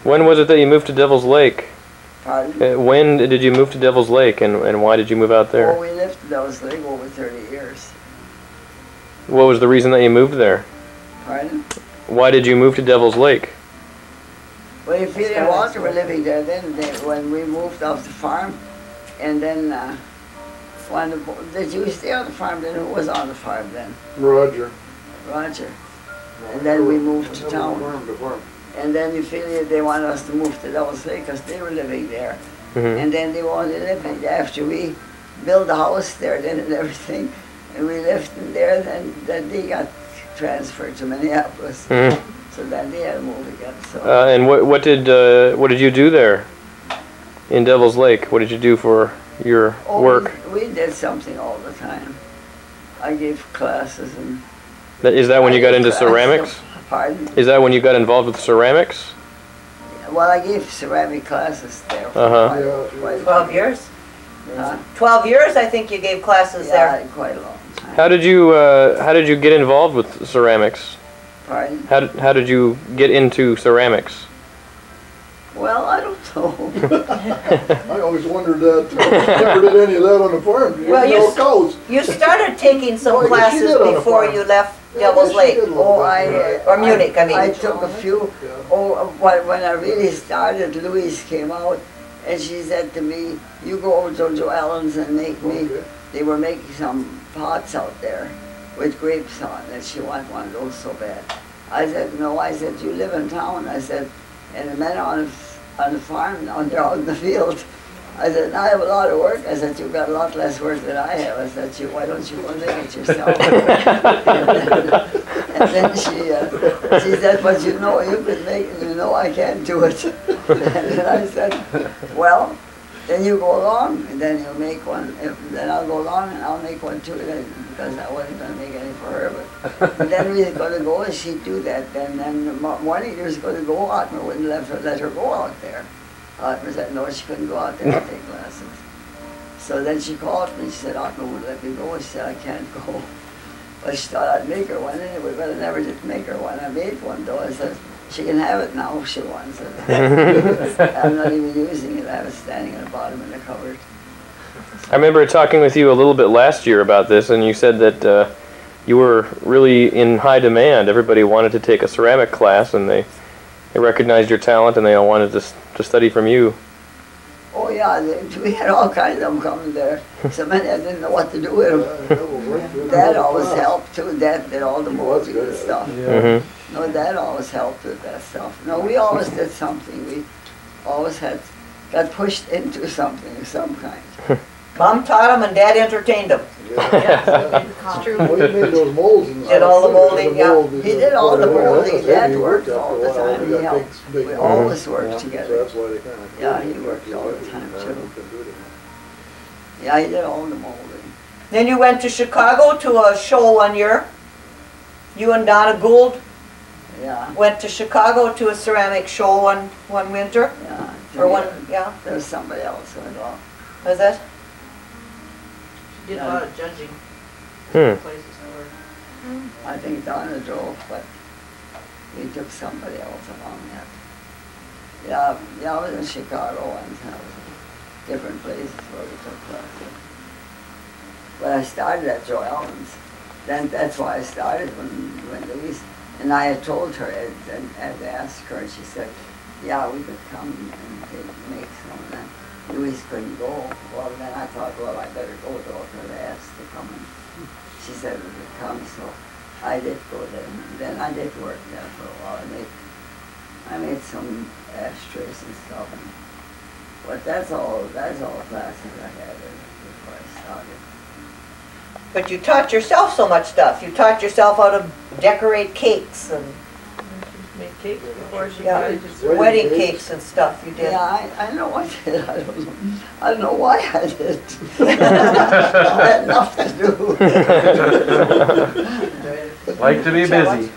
When was it that you moved to Devil's Lake? Pardon? When did you move to Devil's Lake, and why did you move out there? Oh, we lived in Devil's Lake over 30 years. What was the reason that you moved there? Pardon? Why did you move to Devil's Lake? Well, Ophelia and Walter were living there then, when we moved off the farm, and then did you stay on the farm then? Who was on the farm then? Roger. Roger. And then we moved to town. And then Ophelia, they wanted us to move to Devil's Lake because they were living there. And then they wanted to live in, after we built a house there then and everything, and we lived in there, then they got transferred to Minneapolis. So then they had to move again. So. And what did you do there in Devil's Lake? What did you do for your work? We did something all the time. I gave classes and. Is that when you got into ceramics? Pardon? Is that when you got involved with ceramics? Well, I gave ceramic classes there for quite 12 years? 12 12 years, I think you gave classes there. Quite a long time. How did you get involved with ceramics? Pardon? How did you get into ceramics? Well, I don't know. I always wondered that. Never did any of that on the farm. Well, you started taking some classes before you left Devil's Lake. Or Munich, I mean. I took a few. When I really started, Louise came out and she said to me, you go over to Joe Allen's and make me, they were making some pots out there with grapes on, and she wanted one of those so bad. I said, no, I said, you live in town. I said, and the men on the farm now, they're out in the field. I said, I have a lot of work. I said, you've got a lot less work than I have. I said, why don't you go make it yourself? and then she said, but you know, you can make it. You know I can't do it. And then I said, well, then you go along, and then you make one. Then I'll go along, and I'll make one too, because I wasn't going to make any for her. But then we were going to go, and she'd do that. Then the morning she was going to go, Otmer wouldn't let her go out there. Otmer said, no, she couldn't go out there and take classes. So then she called me, she said, Otmer wouldn't let me go. She said, I can't go. But she thought I'd make her one anyway, but I never did make her one. I made one, though. I said, she can have it now if she wants it. I'm not even using it. I have it standing at the bottom in the cupboard. I remember talking with you a little bit last year about this, and you said that you were really in high demand. Everybody wanted to take a ceramic class, and they recognized your talent, and they all wanted to study from you. Oh yeah, we had all kinds of them coming there. So many I didn't know what to do with them. Dad always helped too. Dad did all the molding and stuff. No, Dad always helped with that stuff. No, we always did something. We always got pushed into something of some kind. Mom taught him and Dad entertained him. It's true. Well, he made those molds and did all the molding, yeah. He did all the molding. Dad worked all the time. He helped. We always worked together. Yeah, he worked all the time too. Yeah, he did all the molding. Then you went to Chicago to a show one year. You and Donna Gould went to Chicago to a ceramic show one winter. Yeah. Or one, yeah. There was somebody else who went off. Was it? She did a lot of judging. Places I think Donna drove, but we took somebody else along that. Yeah, I was in Chicago and different places where we took classes. But I started at Joe Allen's. Then that's why I started when Louise, and I had told her, and asked her, and she said, yeah, we could come and make some. And then Louise couldn't go. Well, then I thought, well, I better go to her. I asked to come, and she said we could come, so I did go there. And then I did work there for a while. I made some ashtrays and stuff. But that's all classes I had before I started. But you taught yourself so much stuff. You taught yourself how to decorate cakes and made cakes before she wedding cakes and stuff. You did. Yeah, I know I did. I don't know why I did. I had enough to do. Like to be busy.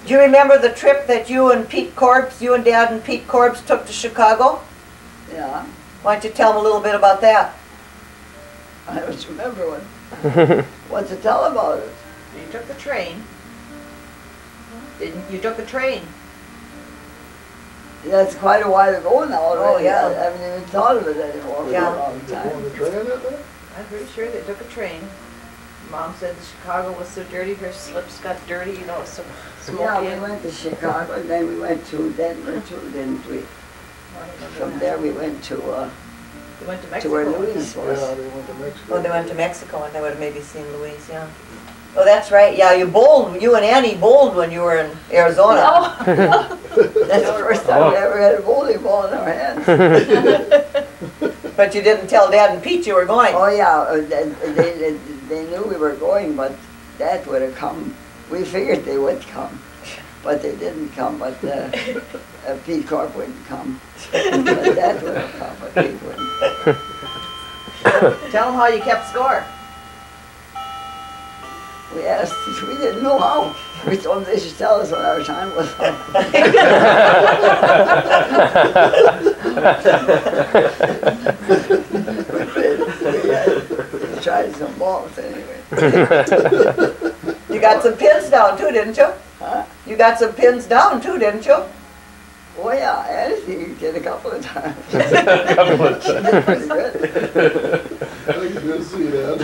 Do you remember the trip that you and Dad and Pete Corbs took to Chicago? Yeah. Why don't you tell them a little bit about that? I don't remember what to tell about it. You took the train. You took the train. That's quite a while ago now already. yeah. I haven't even thought of it anymore for Yeah. a long They on the time. train that day? I'm pretty sure they took a train. Mom said Chicago was so dirty, her slips got dirty, you know, so smoky. Yeah, we and- went to Chicago, and then we went to Denver too, didn't we? From there we went to They went to to Mexico. where with Louise Yeah, was. they went to Mexico. Oh, they went to Mexico and they would have maybe seen Louise, yeah. Oh, that's right, yeah, you and Annie bowled when you were in Arizona. Oh. That's the first time we ever had a bowling ball in our hands. But you didn't tell Dad and Pete you were going. Oh yeah, they knew we were going, but Dad would have come. We figured they would come, but they didn't come. But Pete Corp wouldn't come. But Dad would have come, but Pete wouldn't. Tell them how you kept score. We asked, we didn't know how. We told them they should tell us what our time was up. We tried some balls anyway. You got some pins down too, didn't you? Huh? You got some pins down too, didn't you? Oh yeah, anything did a couple of times. Couple of She did pretty good. I can just see that.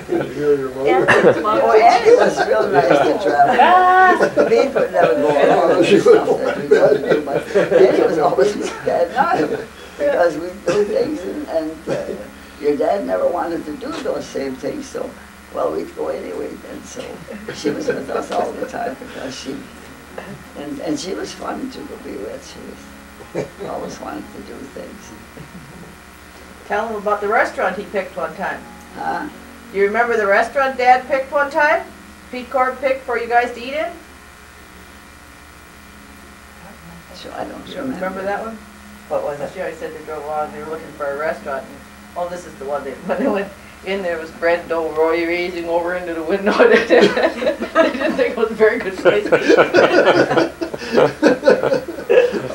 Did you hear your mother? Oh, Annie was real nice to travel. Pete would never go along with She the would stuff that we got to do, but Annie was always at night because we do things and your dad never wanted to do those same things, so well we'd go anyway. And so she was with us all the time because she and she was fun to be with. She was always wanted to do things. Tell them about the restaurant he picked one time. Huh? Do you remember the restaurant Dad picked one time? Pete Corb picked for you guys to eat in? So I don't You don't remember that one? What was it? She always said they drove along, they were looking for a restaurant, and, oh, this is the one, when they went in, there was bread dough raising over into the window. They didn't think it was a very good place to eat.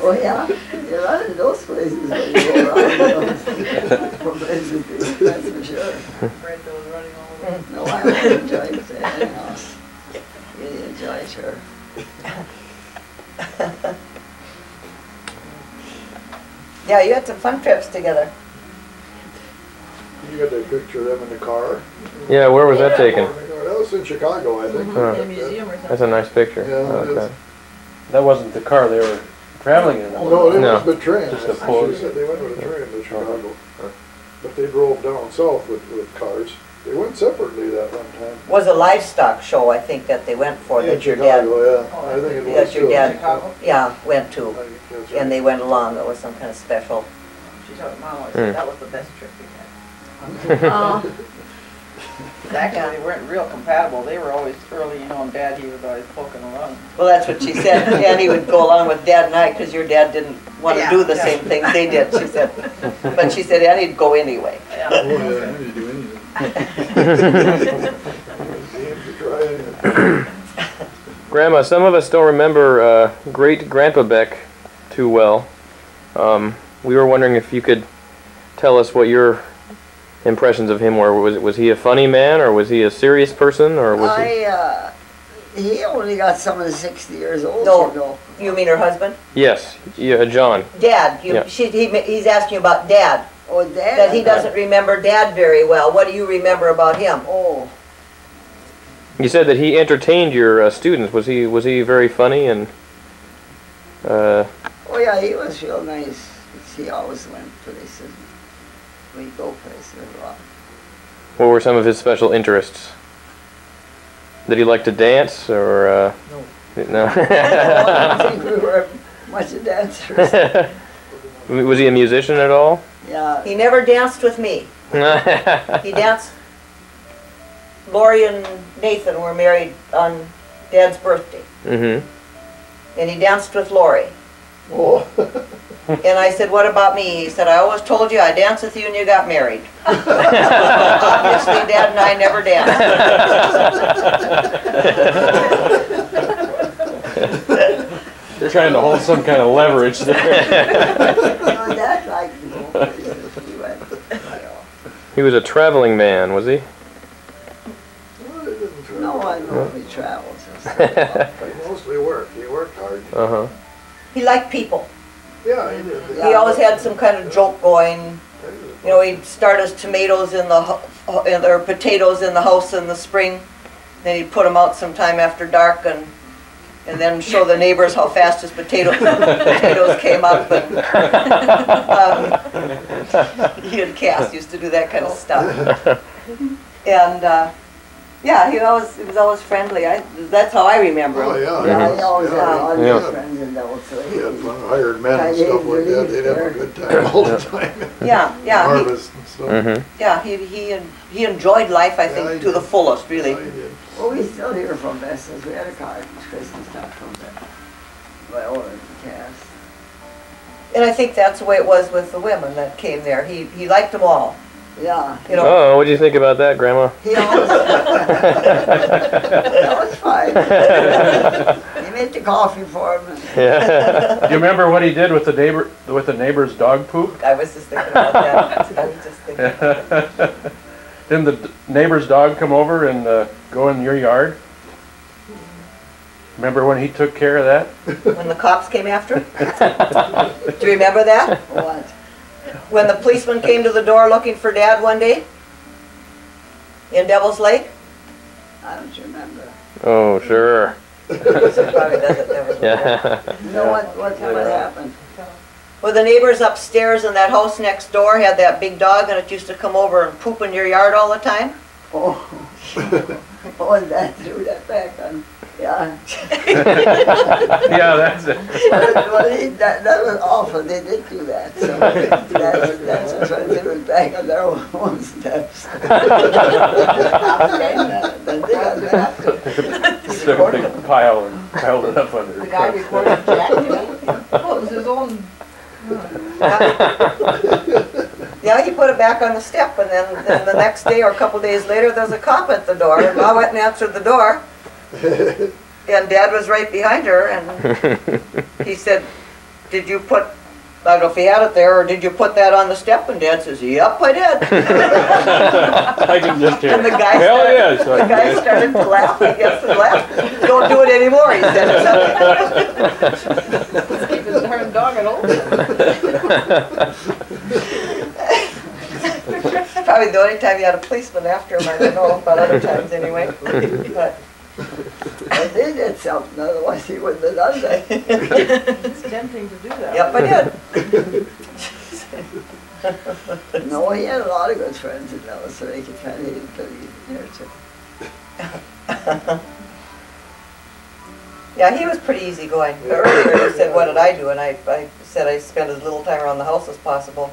Oh yeah, you run in those places when you go around. From places to eat, that's for sure. Bread dough was running all over. No, I really enjoyed anything else. Really enjoyed her. Yeah, you had some fun trips together. You got that picture of them in the car? Yeah, where was that taken? That was in Chicago, I think. Huh. In a museum or something. That's a nice picture. Yeah, I like it that. is. That wasn't the car they were traveling in. Oh, no, they No. went with the train. Just a She pose. said they went with a train to Chicago. Huh. But they drove down south with cars. They went separately that one time. Was a livestock show, I think, that they went for, In that your dad, Chicago, yeah. I think it was that your too. dad, Chicago? yeah, went I to. think that's right. And they went along, it was some kind of special. She told Mom always said that was the best trip we had. Oh. Actually, they weren't real compatible. They were always early, you know, and Dad, he was always poking around. Well, that's what she said. Annie would go along with Dad and I because your dad didn't want to Yeah, do the yeah. same things they did, she said. But she said Annie'd go anyway. Oh, yeah, I didn't do anything. Damn, to try anything. Grandma, some of us don't remember great Grandpa Beck too well. We were wondering if you could tell us what your impressions of him were. Was he a funny man, or was he a serious person, or was He only got some of the 60 years old, No. you know. You mean her husband? he? Yes, yeah, John. Dad. Yeah. He's asking you about Dad. Oh, Dad. That he doesn't remember Dad very well. What do you remember about him? Oh, You said that he entertained your students. Was he very funny and? oh yeah, he was real nice. He always went places. We go places a lot. What were some of his special interests? Did he like to dance, or no? I don't think we were much of dancers. Was he a musician at all? Yeah. He never danced with me. He danced. Lori and Nathan were married on Dad's birthday, Mm-hmm. and he danced with Lori. Oh. And I said, "What about me?" He said, "I always told you I danced with you and you got married." Obviously, Dad and I never danced. They're trying to hold some kind of leverage there. No, Dad liked to go places. We went. He was a traveling man, was he? No, I normally traveled. He mostly worked. He worked hard. Uh-huh. He liked people. Yeah, he did. He always had some kind of joke going. You know, he'd start his tomatoes in the or potatoes in the house in the spring. Then he'd put them out sometime after dark and then show the neighbors how fast his potatoes came up. And, he and Cass used to do that kind of stuff. And yeah, he was always friendly. That's how I remember him. Oh, yeah. Yeah, he always had a lot Yeah. of friends in those. So He had fun, hired men and stuff like that, they'd have a good time all the time. Yeah, yeah, Harvest and stuff. yeah. He enjoyed life, I think, Yeah, he to the did. fullest, really. Yeah, he did. Well, we still hear from Vessels. We had a card Christmas time from them. Well, and Cass. And I think that's the way it was with the women that came there. He liked them all. Yeah. You know, Oh, what do you think about that, Grandma? He always, that was fine. He made the coffee for him. Yeah. Do you remember what he did with the neighbor's dog poop? I was just thinking about that. I was just thinking about that. Didn't the neighbor's dog come over and go in your yard? Remember when he took care of that? When the cops came after him? Do you remember that? What? When the policeman came to the door looking for Dad one day? In Devil's Lake? I don't remember. Oh, sure. Probably doesn't never. Yeah. You know what time it happened? Well, the neighbors upstairs in that house next door had that big dog and it used to come over and poop in your yard all the time. Oh, oh, and that threw that back on. Yeah. Yeah, that's it. Well, that was awful. They did do that. So that's what they were back on their own steps. Then they got back. Took a big pile and piled it up under The the guy truck. recorded Jack, you know? Oh, it was his own. Yeah, he put it back on the step and then the next day or a couple days later there was a cop at the door and Ma went and answered the door. And Dad was right behind her and he said, did you put, I don't know if he had it there, or did you put that on the step? And Dad says, yep, I did. I can just hear. And the guy Hell started, yes, I the guy did. started to laugh, I guess, and laughed. Don't do it anymore, he said. Let's keep his darn dog at home. Probably the only time he had a policeman after him, I don't know, but other times anyway. But But they did something, otherwise he wouldn't have done that. It's tempting to do that. yep, I did. No, he had a lot of good friends in those, so they could kind of hit there too. Yeah, he was pretty easygoing. Earlier he said, what did I do? And I said I spent as little time around the house as possible.